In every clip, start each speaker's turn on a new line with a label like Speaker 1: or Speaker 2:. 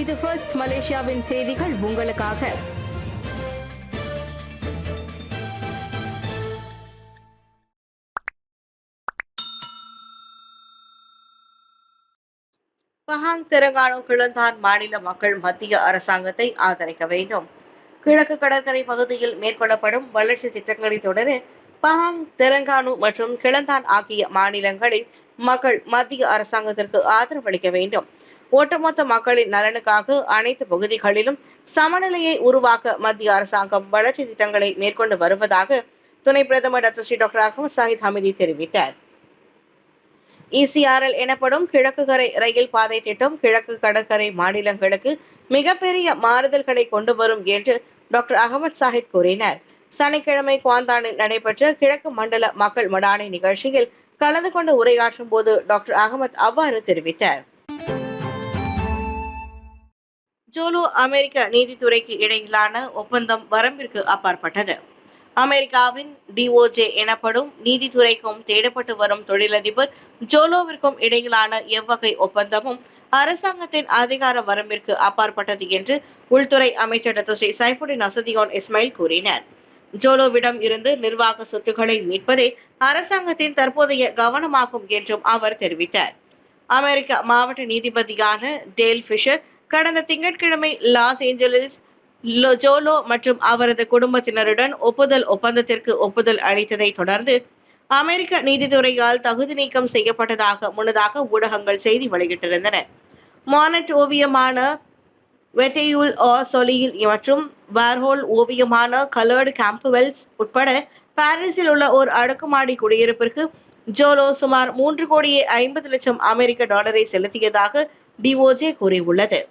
Speaker 1: இது ஃபர்ஸ்ட் மலேசியாவின் செய்திகள் உங்களுக்காக.
Speaker 2: பஹாங் தெலங்கானா கிளந்தான் மாநில மக்கள் மத்திய அரசாங்கத்தை ஆதரிக்க வேண்டும். கிழக்கு கடற்கரை பகுதியில் மேற்கொள்ளப்படும் வளர்ச்சி திட்டங்களை தொடர பஹாங், தெலங்கானா மற்றும் கிளந்தான் ஆகிய மாநிலங்களில் மக்கள் மத்திய அரசாங்கத்திற்கு ஆதரவளிக்க வேண்டும். ஒட்டுமொத்த மக்களின் நலனுக்காக அனைத்து பகுதிகளிலும் சமநிலையை உருவாக்க மத்திய அரசாங்கம் வளர்ச்சி திட்டங்களை மேற்கொண்டு வருவதாக துணை பிரதமர் டாக்டர் அகமது சாஹித் ஹமிதி தெரிவித்தார். இசிஆர்எல் எனப்படும் கிழக்கு கரை ரயில் பாதை திட்டம் கிழக்கு கடற்கரை மாநிலங்களுக்கு மிகப்பெரிய மாறுதல்களை கொண்டு வரும் என்று டாக்டர் அகமது சாஹித் கூறினார். சனிக்கிழமை குவாந்தானில் நடைபெற்ற கிழக்கு மண்டல மக்கள் மடானி நிகழ்ச்சியில் கலந்து கொண்டு உரையாற்றும் போது டாக்டர் அகமது அவ்வாறு தெரிவித்தார். ஜோலோ அமெரிக்க நீதித்துறைக்கு இடையிலான ஒப்பந்தம் வரம்பிற்கு அப்பாற்பட்டது. அமெரிக்காவின் டிஓஜே எனப்படும் நீதித்துறைக்கும் தேடப்பட்டு வரும் தொழிலதிபர் ஜோலோவிற்கும் இடையிலான எவ்வகை ஒப்பந்தமும் அரசாங்கத்தின் அதிகார வரம்பிற்கு அப்பாற்பட்டது என்று உள்துறை அமைச்சர் டாக்டர் சைஃபுடின் அசதியோன் இஸ்மாயில் கூறினார். ஜோலோவிடம் இருந்து நிர்வாக சொத்துக்களை மீட்பதே அரசாங்கத்தின் தற்போதைய கவனமாகும் என்றும் அவர் தெரிவித்தார். அமெரிக்க மாவட்ட நீதிபதியான டேல் ஃபிஷர் கடந்த திங்கட்கிழமை லாஸ் ஏஞ்சலிஸ் ஜோலோ மற்றும் அவரது குடும்பத்தினருடன் ஒப்பந்தத்திற்கு ஒப்புதல் அளித்ததை தொடர்ந்து அமெரிக்க நீதித்துறையால் தகுதி நீக்கம் செய்யப்பட்டதாக முன்னதாக ஊடகங்கள் செய்தி வெளியிட்டிருந்தன. மானட் ஓவியமான வெத்தேயுல் சொலியில் மற்றும் வார்ஹோல் ஓவியமான கலர்டு கேம்புவெல்ஸ் உட்பட பாரிஸில் உள்ள ஒரு அடுக்குமாடி குடியிருப்பிற்கு ஜோலோ சுமார் 3,50,00,000 அமெரிக்க டாலரை செலுத்தியதாக டிஓஜே கூறியுள்ளது.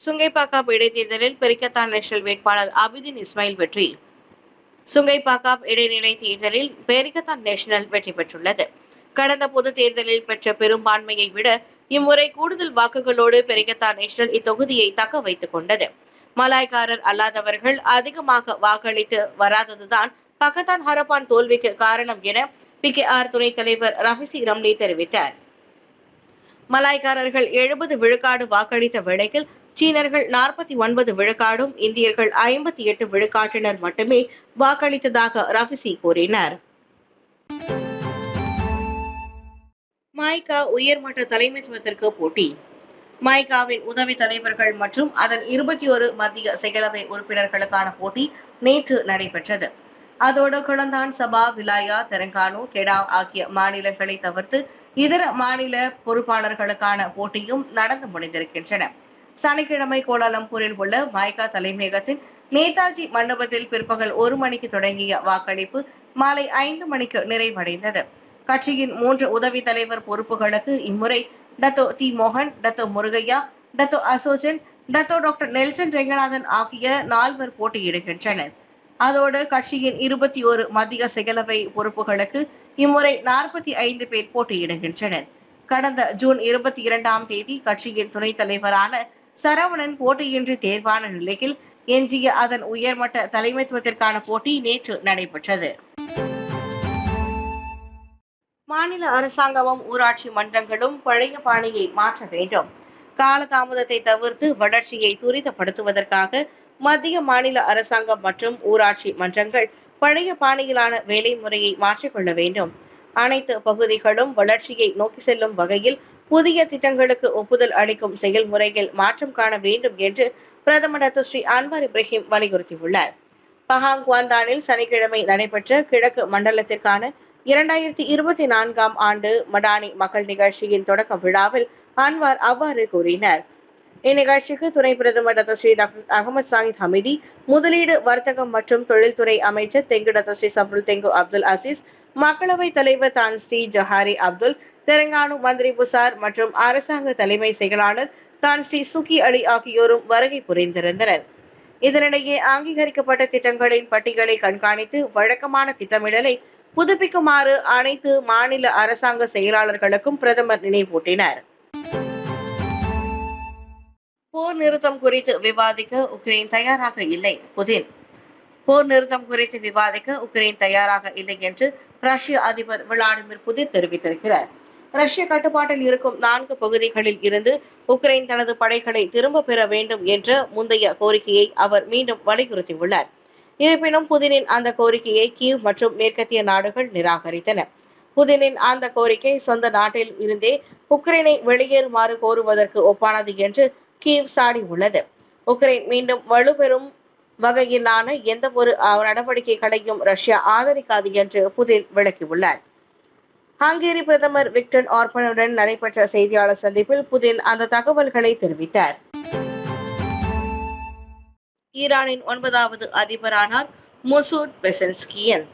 Speaker 2: சுங்கைப்பாக்காப் இடைத்தேர்தலில் பெரிக்கத்தான் நேஷனல் வேட்பாளர் அபிதின் இஸ்மாயில் வெற்றி. சுங்கைப்பாக்காப் இடைநிலை தேர்தலில் பெரிக்கத்தான் நேஷனல் வெற்றி பெற்றுள்ளது. கடந்த பொது தேர்தலில் பெற்ற பெரும்பான்மையை விட இம்முறை கூடுதல் வாக்குகளோடு பெரிக்கத்தான் நேஷனல் இத்தொகுதியை தக்க வைத்துக் கொண்டது. மலாய்க்காரர் அல்லாதவர்கள் அதிகமாக வாக்களித்து வராததுதான் பக்கத்தான் ஹரப்பான் தோல்விக்கு காரணம் என PKR துணைத் தலைவர் ரஃபிசி ரம்லி தெரிவித்தார். மலாய்க்காரர்கள் 70 விழுக்காடு வாக்களித்த வேளையில் சீனர்கள் 49 விழுக்காடும் இந்தியர்கள் 58 விழுக்காட்டினர் மட்டுமே வாக்களித்ததாக ரஃபிசி கூறினார். மைகா உயர்மட்ட தலைமைத்துவத்திற்கு போட்டி. மைகாவின் உதவி தலைவர்கள் மற்றும் அதன் 21 மத்திய செயலவை உறுப்பினர்களுக்கான போட்டி நேற்று நடைபெற்றது. அதோடு குளந்தான், சபா, விலாயா, தெலங்கானா, கெடா ஆகிய மாநிலங்களை தவிர்த்து இதர மாநில பொறுப்பாளர்களுக்கான போட்டியும் நடந்து முடிந்திருக்கின்றன. சனிக்கிழமை கோலாலம்பூரில் உள்ள மைகா தலைமையகத்தின் நேதாஜி மண்டபத்தில் பிற்பகல் 1 மணிக்கு தொடங்கிய வாக்களிப்பு மாலை 5 மணிக்கு நிறைவடைந்தது. கட்சியின் 3 உதவி தலைவர் பொறுப்புகளுக்கு இம்முறை டத்தோ தி மோகன், Dato Murugaiah, Dato Asojan, Dato doctor Nelson Renganathan ஆகிய 4 போட்டியிடுகின்றனர். அதோடு கட்சியின் 21 மத்திய செயலவை பொறுப்புகளுக்கு இம்முறை 45 பேர் போட்டியிடுகின்றனர். கடந்த ஜூன் 22ஆம் தேதி கட்சியின் துணைத் தலைவரான சரவணன் போட்டியின்றி தேர்வான நிலையில் எஞ்சிய அதன் உயர்மட்ட தலைமைத்துவத்திற்கான போட்டி நேற்று நடைபெற்றது. மாநில அரசாங்கமும் ஊராட்சி மன்றங்களும் பழைய பாணியை மாற்ற வேண்டும். காலதாமதத்தை தவிர்த்து வளர்ச்சியை துரிதப்படுத்துவதற்காக மத்திய மாநில அரசாங்கம் மற்றும் ஊராட்சி மன்றங்கள் பழைய பாணியிலான வேலை முறையை மாற்றிக்கொள்ள வேண்டும். அனைத்து பகுதிகளும் வளர்ச்சியை நோக்கி செல்லும் வகையில் புதிய திட்டங்களுக்கு ஒப்புதல் அளிக்கும் செயல்முறையில் மாற்றம் காண வேண்டும் என்று பிரதமர் டாக்டர் அன்வார் இப்ராஹிம் வலியுறுத்தியுள்ளார். பஹாங் குவாந்தானில் சனிக்கிழமை நடைபெற்ற கிழக்கு மண்டலத்திற்கான 2024ஆம் ஆண்டு மடானி மக்கள் நிகழ்ச்சியின் தொடக்க விழாவில் அன்வார் அவ்வாறு கூறினார். இந்நிகழ்ச்சிக்கு துணை பிரதமர் டாக்டர் அகமது சாஹித் ஹமிதி, முதலீடு, வர்த்தகம் மற்றும் தொழில்துறை அமைச்சர் தெங்கு டாக்டர் சப்ருல் தெங்கு அப்துல் அசீஸ், மக்களவைத் தலைவர் தான் ஸ்ரீ ஜஹாரி அப்துல், தெலங்கானா மந்திரி புசார் மற்றும் அரசாங்க தலைமை செயலாளர் தான் ஸ்ரீ சுகி அலி ஆகியோரும் வருகை புரிந்திருந்தனர். இதனிடையே அங்கீகரிக்கப்பட்ட திட்டங்களின் பட்டியலை கண்காணித்து வழக்கமான திட்டமிடலை புதுப்பிக்குமாறு அனைத்து மாநில அரசாங்க செயலாளர்களுக்கும் பிரதமர் நினைவூட்டினார். போர் நிறுத்தம் குறித்து விவாதிக்க உக்ரைன் தயாராக இல்லை. புதின் போர் நிறுத்தம் குறித்து விவாதிக்க உக்ரைன் தயாராக இல்லை என்று ரஷ்ய அதிபர் விளாடிமிர் புதின் தெரிவித்திருக்கிறார். ரஷ்ய கட்டுப்பாட்டில் இருக்கும் 4 பகுதிகளில் இருந்து உக்ரைன் தனது படைகளை திரும்ப பெற வேண்டும் என்ற முந்தைய கோரிக்கையை அவர் மீண்டும் வலியுறுத்தியுள்ளார். இருப்பினும் புதினின் அந்த கோரிக்கையை கீவ் மற்றும் மேற்கத்திய நாடுகள் நிராகரித்தன. புதினின் அந்த கோரிக்கை சொந்த நாட்டில் இருந்தே உக்ரைனை வெளியேறுமாறு கோருவதற்கு ஒப்பானது என்று கீவ் சாடியுள்ளது. உக்ரைன் மீண்டும் வலுப்பெறும் வகையிலான எந்த ஒரு நடவடிக்கைகளையும் ரஷ்யா ஆதரிக்காது என்று புதின் விளக்கியுள்ளார். ஹங்கேரி பிரதமர் விக்டர் ஆர்பனுடன் நடைபெற்ற செய்தியாளர் சந்திப்பில் புதின் அந்த தகவல்களை தெரிவித்தார். ஈரானின் 9வது அதிபரானார் மசூத் பெசன்ஸ்கியன்.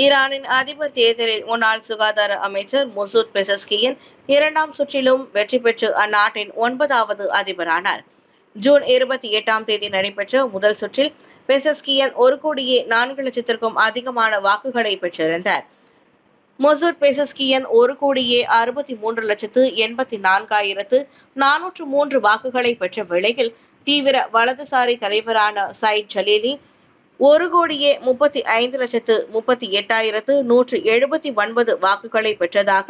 Speaker 2: ஈரானின் அதிபர் தேர்தலில் முன்னாள் சுகாதார அமைச்சர் மசூத் பெசன்ஸ்கியன் 2ஆம் சுற்றிலும் வெற்றி பெற்று அந்நாட்டின் 9வது அதிபரானார். ஜூன் 28ஆம் தேதி நடைபெற்ற முதல் சுற்றில் பெசன்ஸ்கியன் 1,04,00,000க்கும் அதிகமான வாக்குகளை பெற்றிருந்தார். மசூத் பெசன்ஸ்கியன் 1,84,84,403 வாக்குகளை பெற்ற வேளையில் தீவிர வலதுசாரி தலைவரான சயிட் ஜலீலி 1,35,38,179 வாக்குகளை பெற்றதாக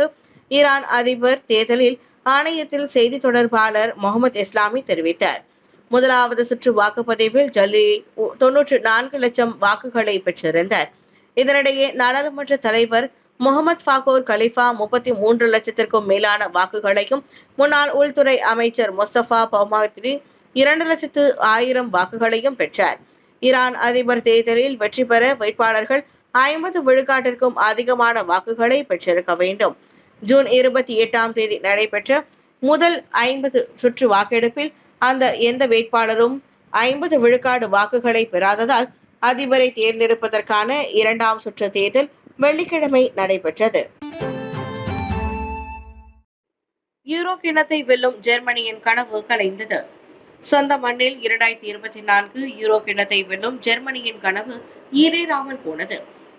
Speaker 2: ஈரான் அதிபர் தேர்தலில் ஆணையத்தில் செய்தி தொடர்பாளர் முகமது இஸ்லாமி தெரிவித்தார். முதலாவது சுற்று வாக்குப்பதிவில் ஜலீலி 94 லட்சம் வாக்குகளை பெற்றிருந்தார். இதனிடையே நாடாளுமன்ற தலைவர் முகமது ஃபாகூர் கலிஃபா 33 லட்சத்திற்கும் மேலான வாக்குகளையும், முன்னாள் உள்துறை அமைச்சர் முஸ்தபா பமாத்ரி 2,00,000 வாக்குகளையும் பெற்றார். ஈரான் அதிபர் தேர்தலில் வெற்றி பெற வேட்பாளர்கள் 50 விழுக்காட்டிற்கும் அதிகமான வாக்குகளை பெற்றிருக்க வேண்டும். ஜூன் 28ஆம் தேதி நடைபெற்ற முதல் 50 சுற்று வாக்கெடுப்பில் எந்த வேட்பாளரும் 50 விழுக்காடு வாக்குகளை பெறாததால் அதிபரை தேர்ந்தெடுப்பதற்கான 2ஆம் சுற்று தேர்தல் வெள்ளிக்கிழமை நடைபெற்றது. யூரோ கிண்ணத்தை வெல்லும் ஜெர்மனியின் கனவு கலைந்தது. சொந்த மண்ணில் 2024 யூரோ கிண்ணத்தை வெல்லும் ஜெர்மனியின் கனவு ஈடேறாமல் போனது.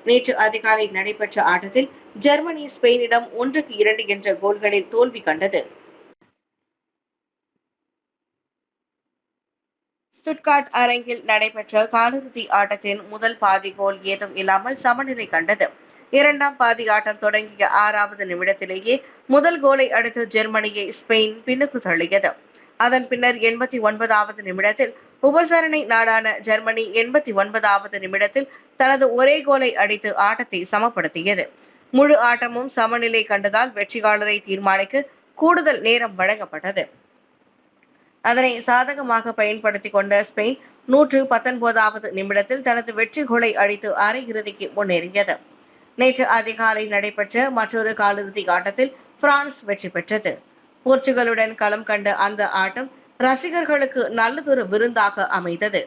Speaker 2: நேற்று அதிகாலை நடைபெற்ற ஆட்டத்தில் ஜெர்மனி ஸ்பெயினிடம் 1-2 என்ற கோல்களில் தோல்வி கண்டது. ஸ்டுட்கார்ட் அரங்கில் நடைபெற்ற காலிறுதி ஆட்டத்தின் முதல் பாதி கோல் ஏதும் இல்லாமல் சமநிலை கண்டது. 2ஆம் பாதி ஆட்டம் தொடங்கிய 6வது நிமிடத்திலேயே முதல் கோலை அடித்து ஜெர்மனியை ஸ்பெயின் பின்னுக்கு தள்ளியது. அதன் பின்னர் 89வது நிமிடத்தில் உபசரணை நாடான ஜெர்மனி 89வது நிமிடத்தில் தனது ஒரே கோலை அடித்து ஆட்டத்தை சமப்படுத்தியது. முழு ஆட்டமும் சமநிலை கண்டதால் வெற்றியாளரை தீர்மானிக்க கூடுதல் நேரம் வழங்கப்பட்டது. அதனை சாதகமாக பயன்படுத்திக் கொண்ட ஸ்பெயின் 119வது நிமிடத்தில் தனது வெற்றி கோலை அடித்து அரையிறுதிக்கு முன்னேறியது. நேற்று அதிகாலை நடைபெற்ற மற்றொரு காலிறுதி ஆட்டத்தில் பிரான்ஸ் வெற்றி பெற்றது. போர்ச்சுகலுடன் களம் கண்ட அந்த ஆட்டம் ரசிகர்களுக்கு நல்லதொரு விருந்தாக அமைந்தது.